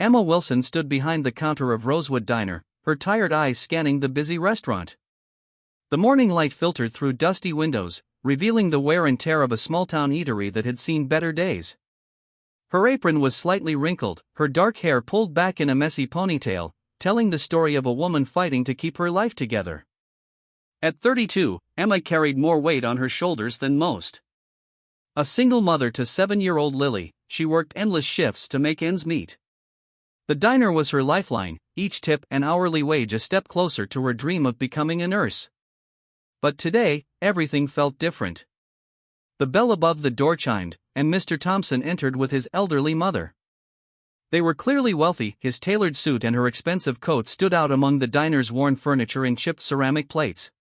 Emma Wilson stood behind the counter of Rosewood Diner, her tired eyes scanning the busy restaurant. The morning light filtered through dusty windows, revealing the wear and tear of a small-town eatery that had seen better days. Her apron was slightly wrinkled, her dark hair pulled back in a messy ponytail, telling the story of a woman fighting to keep her life together. At 32, Emma carried more weight on her shoulders than most. A single mother to 7-year-old Lily, she worked endless shifts to make ends meet. The diner was her lifeline, each tip and hourly wage a step closer to her dream of becoming a nurse. But today, everything felt different. The bell above the door chimed, and Mr. Thompson entered with his elderly mother. They were clearly wealthy, his tailored suit and her expensive coat stood out among the diner's worn furniture and chipped ceramic plates.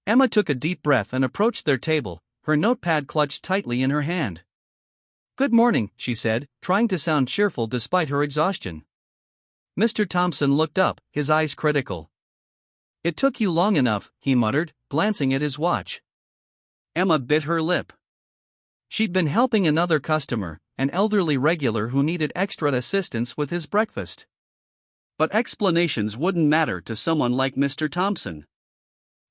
Emma took a deep breath and approached their table, her notepad clutched tightly in her hand. "Good morning," she said, trying to sound cheerful despite her exhaustion. Mr. Thompson looked up, his eyes critical. "It took you long enough," he muttered, glancing at his watch. Emma bit her lip. She'd been helping another customer, an elderly regular who needed extra assistance with his breakfast. But explanations wouldn't matter to someone like Mr. Thompson.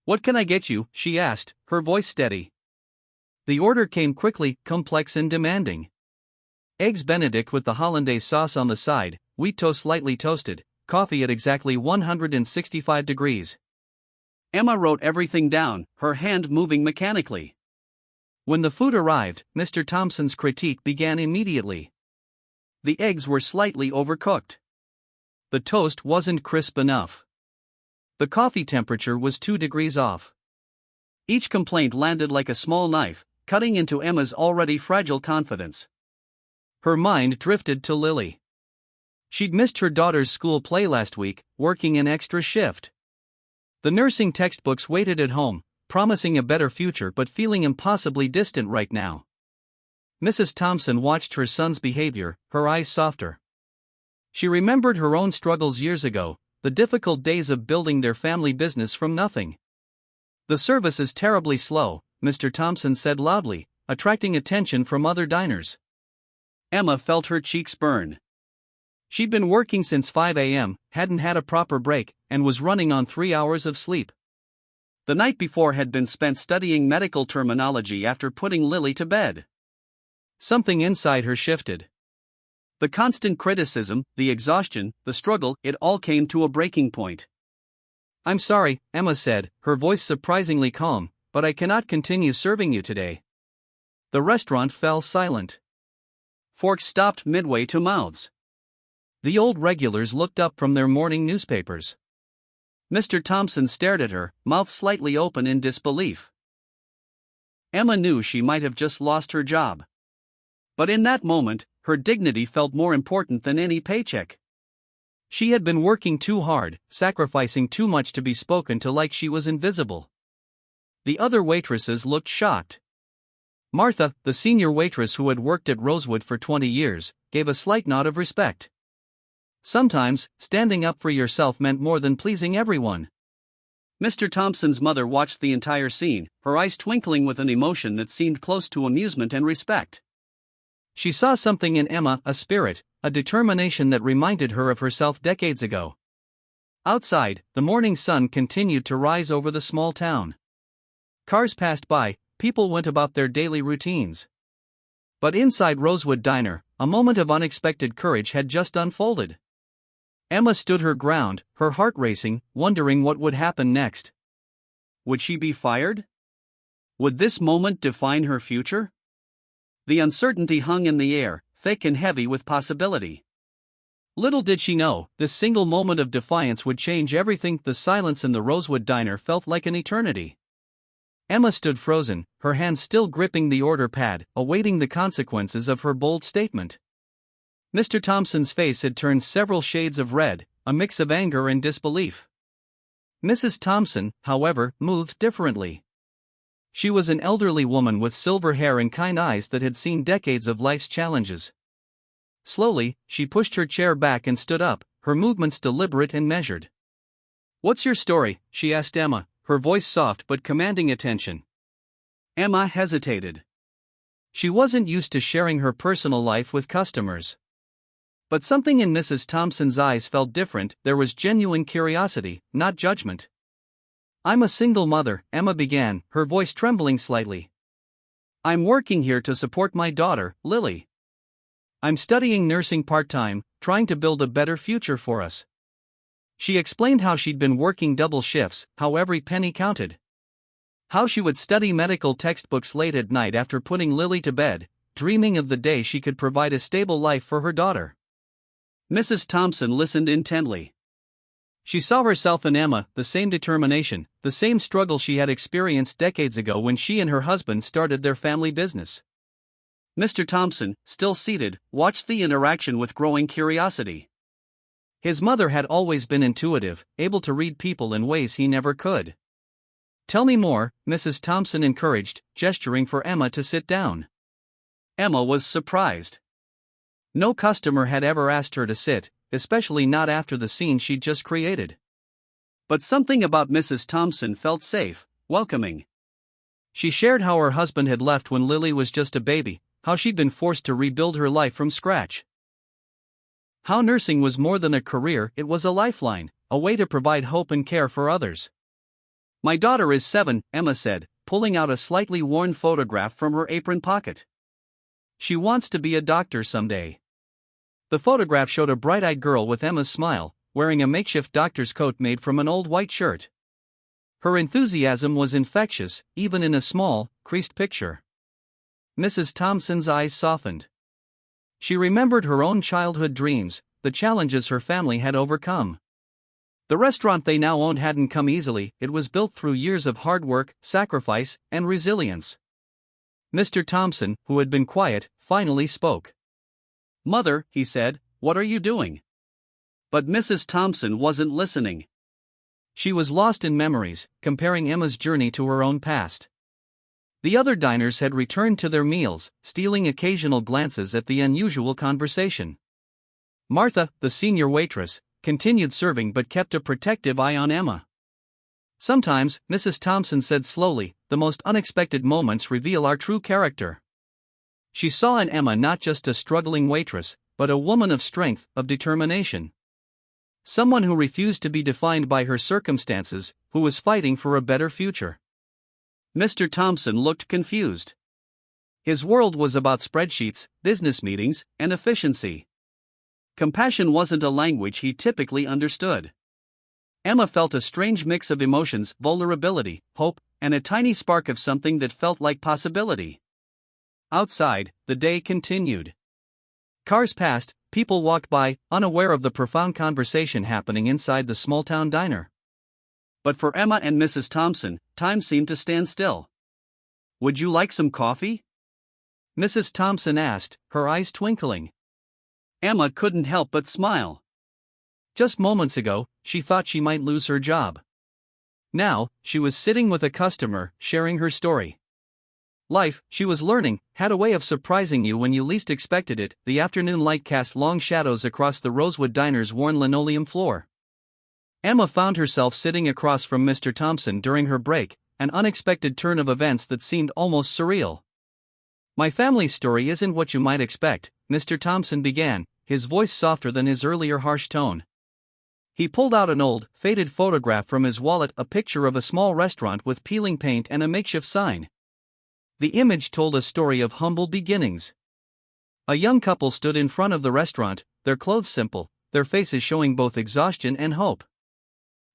"What can I get you?" she asked, her voice steady. The order came quickly, complex and demanding. Eggs Benedict with the hollandaise sauce on the side, wheat toast lightly toasted, coffee at exactly 165 degrees. Emma wrote everything down, her hand moving mechanically. When the food arrived, Mr. Thompson's critique began immediately. The eggs were slightly overcooked. The toast wasn't crisp enough. The coffee temperature was 2 degrees off. Each complaint landed like a small knife, cutting into Emma's already fragile confidence. Her mind drifted to Lily. She'd missed her daughter's school play last week, working an extra shift. The nursing textbooks waited at home, promising a better future but feeling impossibly distant right now. Mrs. Thompson watched her son's behavior, her eyes softer. She remembered her own struggles years ago, the difficult days of building their family business from nothing. "The service is terribly slow," Mr. Thompson said loudly, attracting attention from other diners. Emma felt her cheeks burn. She'd been working since 5 a.m., hadn't had a proper break, and was running on 3 hours of sleep. The night before had been spent studying medical terminology after putting Lily to bed. Something inside her shifted. The constant criticism, the exhaustion, the struggle, it all came to a breaking point. "I'm sorry," Emma said, her voice surprisingly calm, "but I cannot continue serving you today." The restaurant fell silent. Forks stopped midway to mouths. The old regulars looked up from their morning newspapers. Mr. Thompson stared at her, mouth slightly open in disbelief. Emma knew she might have just lost her job. But in that moment, her dignity felt more important than any paycheck. She had been working too hard, sacrificing too much to be spoken to like she was invisible. The other waitresses looked shocked. Martha, the senior waitress who had worked at Rosewood for 20 years, gave a slight nod of respect. Sometimes, standing up for yourself meant more than pleasing everyone. Mr. Thompson's mother watched the entire scene, her eyes twinkling with an emotion that seemed close to amusement and respect. She saw something in Emma, a spirit, a determination that reminded her of herself decades ago. Outside, the morning sun continued to rise over the small town. Cars passed by, people went about their daily routines. But inside Rosewood Diner, a moment of unexpected courage had just unfolded. Emma stood her ground, her heart racing, wondering what would happen next. Would she be fired? Would this moment define her future? The uncertainty hung in the air, thick and heavy with possibility. Little did she know, this single moment of defiance would change everything. The silence in the Rosewood Diner felt like an eternity. Emma stood frozen, her hands still gripping the order pad, awaiting the consequences of her bold statement. Mr. Thompson's face had turned several shades of red, a mix of anger and disbelief. Mrs. Thompson, however, moved differently. She was an elderly woman with silver hair and kind eyes that had seen decades of life's challenges. Slowly, she pushed her chair back and stood up, her movements deliberate and measured. "What's your story?" she asked Emma, her voice soft but commanding attention. Emma hesitated. She wasn't used to sharing her personal life with customers. But something in Mrs. Thompson's eyes felt different. There was genuine curiosity, not judgment. "I'm a single mother," Emma began, her voice trembling slightly. "I'm working here to support my daughter, Lily. I'm studying nursing part-time, trying to build a better future for us." She explained how she'd been working double shifts, how every penny counted. How she would study medical textbooks late at night after putting Lily to bed, dreaming of the day she could provide a stable life for her daughter. Mrs. Thompson listened intently. She saw herself in Emma, the same determination, the same struggle she had experienced decades ago when she and her husband started their family business. Mr. Thompson, still seated, watched the interaction with growing curiosity. His mother had always been intuitive, able to read people in ways he never could. "Tell me more," Mrs. Thompson encouraged, gesturing for Emma to sit down. Emma was surprised. No customer had ever asked her to sit, especially not after the scene she'd just created. But something about Mrs. Thompson felt safe, welcoming. She shared how her husband had left when Lily was just a baby, how she'd been forced to rebuild her life from scratch. How nursing was more than a career, it was a lifeline, a way to provide hope and care for others. "My daughter is 7, Emma said, pulling out a slightly worn photograph from her apron pocket. "She wants to be a doctor someday." The photograph showed a bright-eyed girl with Emma's smile, wearing a makeshift doctor's coat made from an old white shirt. Her enthusiasm was infectious, even in a small, creased picture. Mrs. Thompson's eyes softened. She remembered her own childhood dreams, the challenges her family had overcome. The restaurant they now owned hadn't come easily, it was built through years of hard work, sacrifice, and resilience. Mr. Thompson, who had been quiet, finally spoke. "Mother," he said, "what are you doing?" But Mrs. Thompson wasn't listening. She was lost in memories, comparing Emma's journey to her own past. The other diners had returned to their meals, stealing occasional glances at the unusual conversation. Martha, the senior waitress, continued serving but kept a protective eye on Emma. "Sometimes," Mrs. Thompson said slowly, "the most unexpected moments reveal our true character." She saw in Emma not just a struggling waitress, but a woman of strength, of determination. Someone who refused to be defined by her circumstances, who was fighting for a better future. Mr. Thompson looked confused. His world was about spreadsheets, business meetings, and efficiency. Compassion wasn't a language he typically understood. Emma felt a strange mix of emotions, vulnerability, hope, and a tiny spark of something that felt like possibility. Outside, the day continued. Cars passed, people walked by, unaware of the profound conversation happening inside the small-town diner. But for Emma and Mrs. Thompson, time seemed to stand still. "Would you like some coffee?" Mrs. Thompson asked, her eyes twinkling. Emma couldn't help but smile. Just moments ago, she thought she might lose her job. Now, she was sitting with a customer, sharing her story. Life, she was learning, had a way of surprising you when you least expected it. The afternoon light cast long shadows across the Rosewood Diner's worn linoleum floor. Emma found herself sitting across from Mr. Thompson during her break, an unexpected turn of events that seemed almost surreal. "My family's story isn't what you might expect," Mr. Thompson began, his voice softer than his earlier harsh tone. He pulled out an old, faded photograph from his wallet, a picture of a small restaurant with peeling paint and a makeshift sign. The image told a story of humble beginnings. A young couple stood in front of the restaurant, their clothes simple, their faces showing both exhaustion and hope.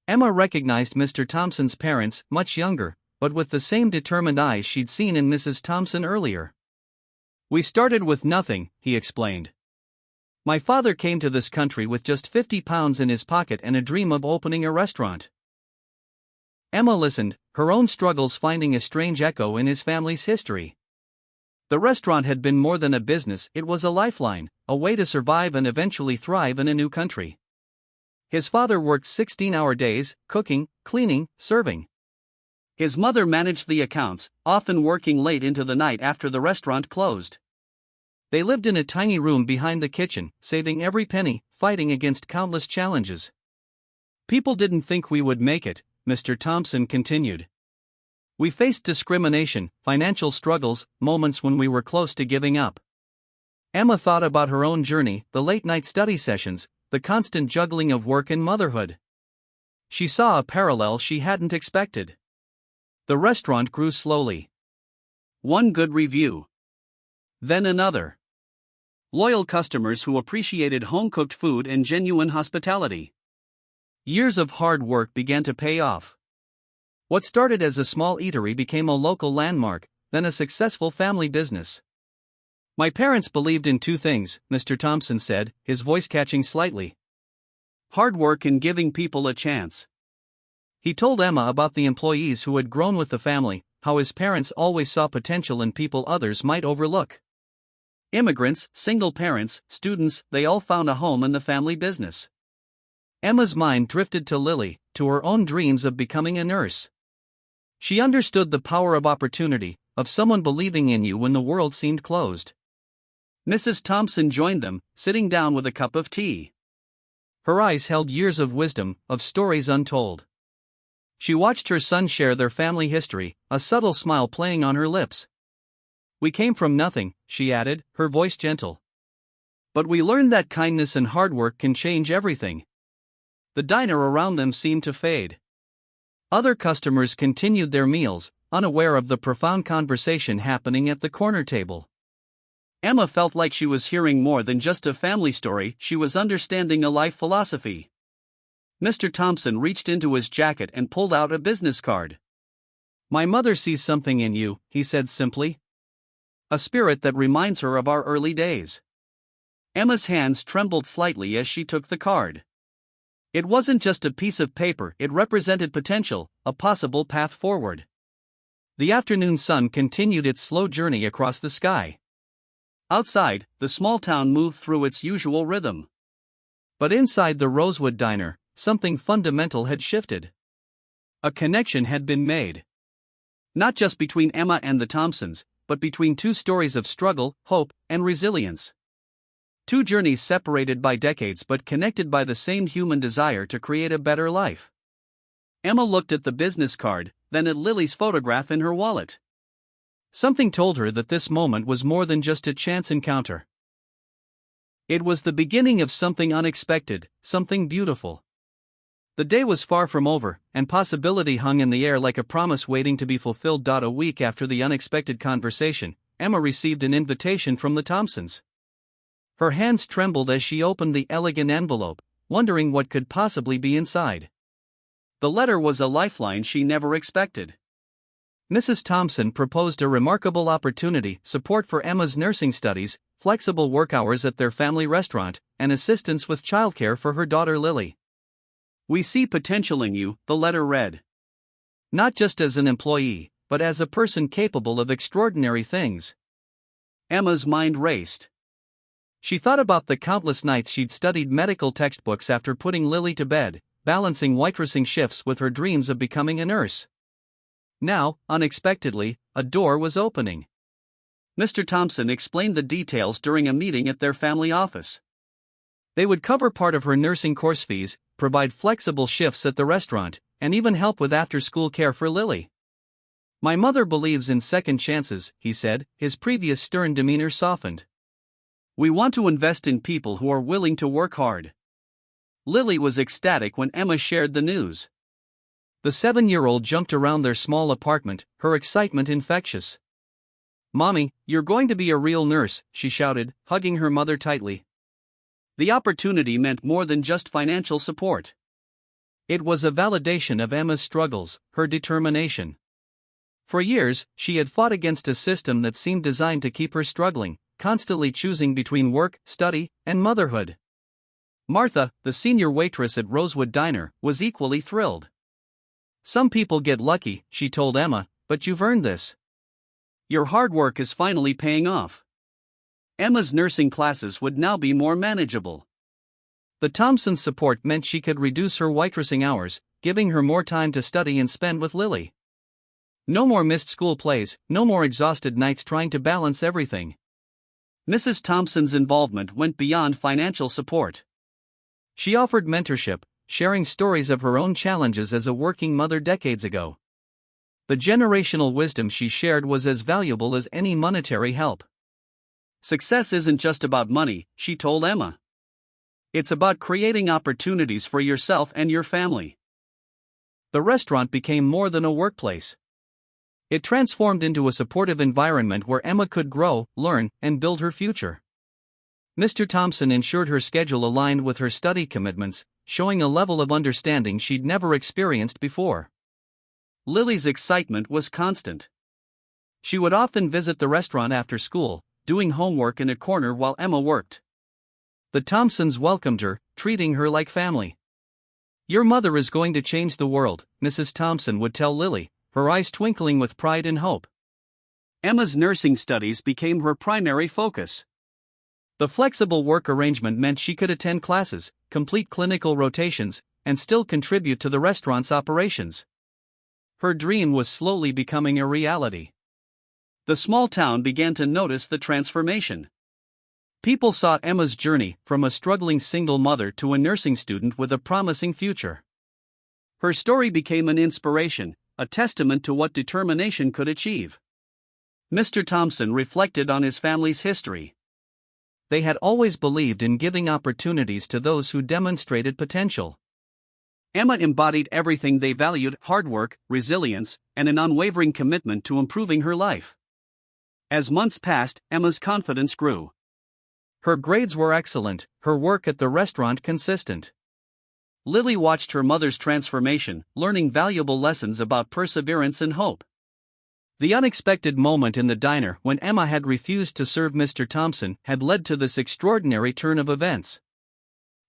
Emma recognized Mr. Thompson's parents, much younger, but with the same determined eyes she'd seen in Mrs. Thompson earlier. "We started with nothing," he explained. "My father came to this country with just £50 in his pocket and a dream of opening a restaurant." Emma listened, her own struggles finding a strange echo in his family's history. The restaurant had been more than a business, it was a lifeline, a way to survive and eventually thrive in a new country. His father worked 16-hour days, cooking, cleaning, serving. His mother managed the accounts, often working late into the night after the restaurant closed. They lived in a tiny room behind the kitchen, saving every penny, fighting against countless challenges. "People didn't think we would make it," Mr. Thompson continued. "We faced discrimination, financial struggles, moments when we were close to giving up. Emma thought about her own journey, the late-night study sessions, the constant juggling of work and motherhood. She saw a parallel she hadn't expected. The restaurant grew slowly. One good review. Then another. Loyal customers who appreciated home-cooked food and genuine hospitality. Years of hard work began to pay off. What started as a small eatery became a local landmark, then a successful family business. My parents believed in two things, Mr. Thompson said, his voice catching slightly. Hard work and giving people a chance. He told Emma about the employees who had grown with the family, how his parents always saw potential in people others might overlook. Immigrants, single parents, students, they all found a home in the family business. Emma's mind drifted to Lily, to her own dreams of becoming a nurse. She understood the power of opportunity, of someone believing in you when the world seemed closed. Mrs. Thompson joined them, sitting down with a cup of tea. Her eyes held years of wisdom, of stories untold. She watched her son share their family history, a subtle smile playing on her lips. We came from nothing, she added, her voice gentle. But we learned that kindness and hard work can change everything. The diner around them seemed to fade. Other customers continued their meals, unaware of the profound conversation happening at the corner table. Emma felt like she was hearing more than just a family story, she was understanding a life philosophy. Mr. Thompson reached into his jacket and pulled out a business card. My mother sees something in you, he said simply. A spirit that reminds her of our early days. Emma's hands trembled slightly as she took the card. It wasn't just a piece of paper, it represented potential, a possible path forward. The afternoon sun continued its slow journey across the sky. Outside, the small town moved through its usual rhythm. But inside the Rosewood Diner, something fundamental had shifted. A connection had been made. Not just between Emma and the Thompsons, but between two stories of struggle, hope, and resilience. Two journeys separated by decades but connected by the same human desire to create a better life. Emma looked at the business card, then at Lily's photograph in her wallet. Something told her that this moment was more than just a chance encounter. It was the beginning of something unexpected, something beautiful. The day was far from over, and possibility hung in the air like a promise waiting to be fulfilled. A week after the unexpected conversation, Emma received an invitation from the Thompsons. Her hands trembled as she opened the elegant envelope, wondering what could possibly be inside. The letter was a lifeline she never expected. Mrs. Thompson proposed a remarkable opportunity: support for Emma's nursing studies, flexible work hours at their family restaurant, and assistance with childcare for her daughter Lily. We see potential in you, the letter read. Not just as an employee, but as a person capable of extraordinary things. Emma's mind raced. She thought about the countless nights she'd studied medical textbooks after putting Lily to bed, balancing waitressing shifts with her dreams of becoming a nurse. Now, unexpectedly, a door was opening. Mr. Thompson explained the details during a meeting at their family office. They would cover part of her nursing course fees, provide flexible shifts at the restaurant, and even help with after-school care for Lily. My mother believes in second chances, he said, his previous stern demeanor softened. We want to invest in people who are willing to work hard. Lily was ecstatic when Emma shared the news. The 7-year-old jumped around their small apartment, her excitement infectious. Mommy, you're going to be a real nurse, she shouted, hugging her mother tightly. The opportunity meant more than just financial support. It was a validation of Emma's struggles, her determination. For years, she had fought against a system that seemed designed to keep her struggling, constantly choosing between work, study, and motherhood. Martha, the senior waitress at Rosewood Diner, was equally thrilled. Some people get lucky, she told Emma, but you've earned this. Your hard work is finally paying off. Emma's nursing classes would now be more manageable. The Thompsons' support meant she could reduce her waitressing hours, giving her more time to study and spend with Lily. No more missed school plays, no more exhausted nights trying to balance everything. Mrs. Thompson's involvement went beyond financial support. She offered mentorship, sharing stories of her own challenges as a working mother decades ago. The generational wisdom she shared was as valuable as any monetary help. Success isn't just about money, she told Emma. It's about creating opportunities for yourself and your family. The restaurant became more than a workplace. It transformed into a supportive environment where Emma could grow, learn, and build her future. Mr. Thompson ensured her schedule aligned with her study commitments, showing a level of understanding she'd never experienced before. Lily's excitement was constant. She would often visit the restaurant after school, doing homework in a corner while Emma worked. The Thompsons welcomed her, treating her like family. "Your mother is going to change the world," Mrs. Thompson would tell Lily, her eyes twinkling with pride and hope. Emma's nursing studies became her primary focus. The flexible work arrangement meant she could attend classes, complete clinical rotations, and still contribute to the restaurant's operations. Her dream was slowly becoming a reality. The small town began to notice the transformation. People saw Emma's journey from a struggling single mother to a nursing student with a promising future. Her story became an inspiration, a testament to what determination could achieve. Mr. Thompson reflected on his family's history. They had always believed in giving opportunities to those who demonstrated potential. Emma embodied everything they valued: hard work, resilience, and an unwavering commitment to improving her life. As months passed, Emma's confidence grew. Her grades were excellent, her work at the restaurant consistent. Lily watched her mother's transformation, learning valuable lessons about perseverance and hope. The unexpected moment in the diner when Emma had refused to serve Mr. Thompson had led to this extraordinary turn of events.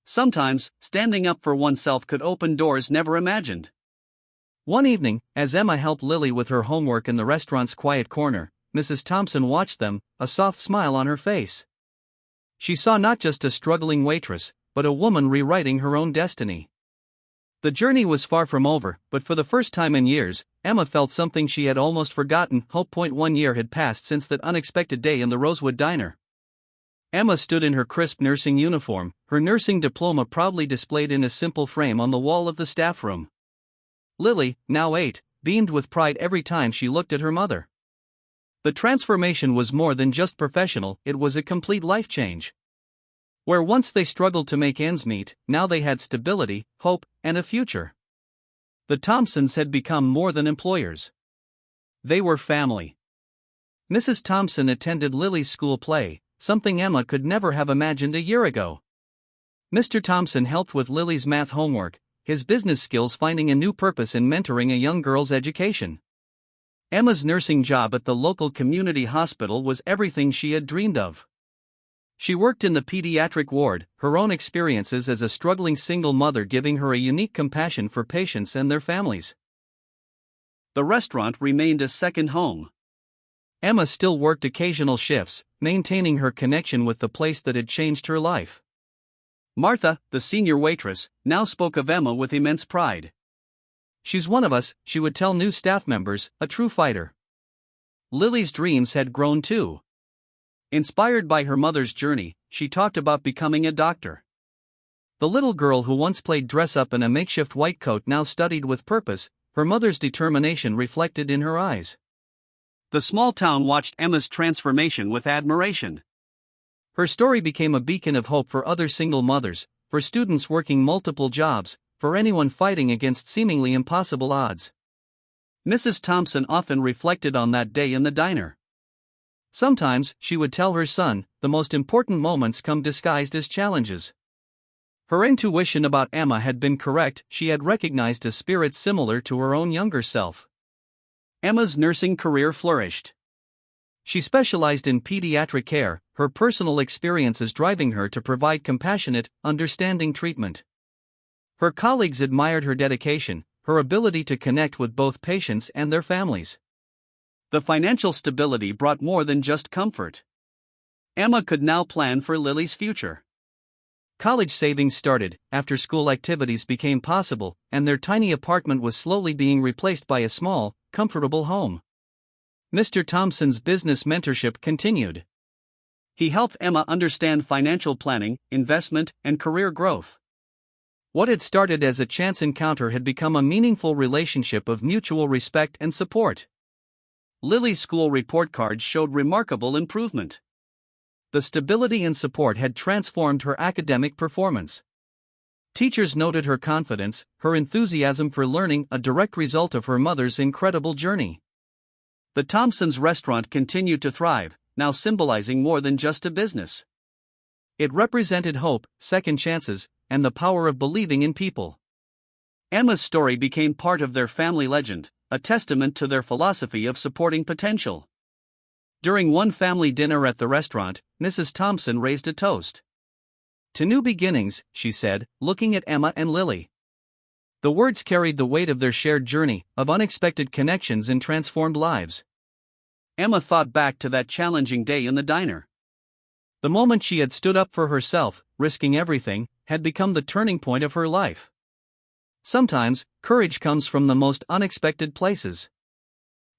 Sometimes, standing up for oneself could open doors never imagined. One evening, as Emma helped Lily with her homework in the restaurant's quiet corner, Mrs. Thompson watched them, a soft smile on her face. She saw not just a struggling waitress, but a woman rewriting her own destiny. The journey was far from over, but for the first time in years, Emma felt something she had almost forgotten. Hope. 1 year had passed since that unexpected day in the Rosewood Diner. Emma stood in her crisp nursing uniform, her nursing diploma proudly displayed in a simple frame on the wall of the staff room. Lily, now 8, beamed with pride every time she looked at her mother. The transformation was more than just professional, it was a complete life change. Where once they struggled to make ends meet, now they had stability, hope, and a future. The Thompsons had become more than employers. They were family. Mrs. Thompson attended Lily's school play, something Emma could never have imagined a year ago. Mr. Thompson helped with Lily's math homework, his business skills finding a new purpose in mentoring a young girl's education. Emma's nursing job at the local community hospital was everything she had dreamed of. She worked in the pediatric ward, her own experiences as a struggling single mother giving her a unique compassion for patients and their families. The restaurant remained a second home. Emma still worked occasional shifts, maintaining her connection with the place that had changed her life. Martha, the senior waitress, now spoke of Emma with immense pride. "She's one of us," she would tell new staff members, "a true fighter." Lily's dreams had grown too. Inspired by her mother's journey, she talked about becoming a doctor. The little girl who once played dress-up in a makeshift white coat now studied with purpose, her mother's determination reflected in her eyes. The small town watched Emma's transformation with admiration. Her story became a beacon of hope for other single mothers, for students working multiple jobs, for anyone fighting against seemingly impossible odds. Mrs. Thompson often reflected on that day in the diner. Sometimes, she would tell her son, the most important moments come disguised as challenges. Her intuition about Emma had been correct, she had recognized a spirit similar to her own younger self. Emma's nursing career flourished. She specialized in pediatric care, her personal experiences driving her to provide compassionate, understanding treatment. Her colleagues admired her dedication, her ability to connect with both patients and their families. The financial stability brought more than just comfort. Emma could now plan for Lily's future. College savings started, after-school activities became possible, and their tiny apartment was slowly being replaced by a small, comfortable home. Mr. Thompson's business mentorship continued. He helped Emma understand financial planning, investment, and career growth. What had started as a chance encounter had become a meaningful relationship of mutual respect and support. Lily's school report cards showed remarkable improvement. the stability and support had transformed her academic performance. Teachers noted her confidence, her enthusiasm for learning, a direct result of her mother's incredible journey. The Thompsons' restaurant continued to thrive, now symbolizing more than just a business. It represented hope, second chances, and the power of believing in people. Emma's story became part of their family legend, a testament to their philosophy of supporting potential. During one family dinner at the restaurant, Mrs. Thompson raised a toast. "To new beginnings," she said, looking at Emma and Lily. The words carried the weight of their shared journey, of unexpected connections and transformed lives. Emma thought back to that challenging day in the diner. The moment she had stood up for herself, risking everything, had become the turning point of her life. Sometimes, courage comes from the most unexpected places.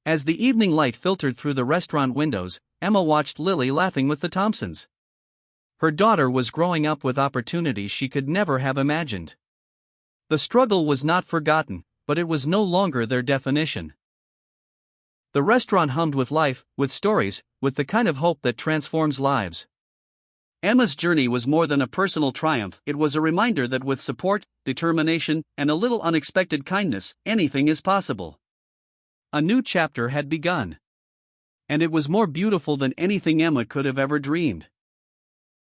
As the evening light filtered through the restaurant windows, Emma watched Lily laughing with the Thompsons. Her daughter was growing up with opportunities she could never have imagined. The struggle was not forgotten, but it was no longer their definition. The restaurant hummed with life, with stories, with the kind of hope that transforms lives. Emma's journey was more than a personal triumph, it was a reminder that with support, determination, and a little unexpected kindness, anything is possible. A new chapter had begun. And it was more beautiful than anything Emma could have ever dreamed.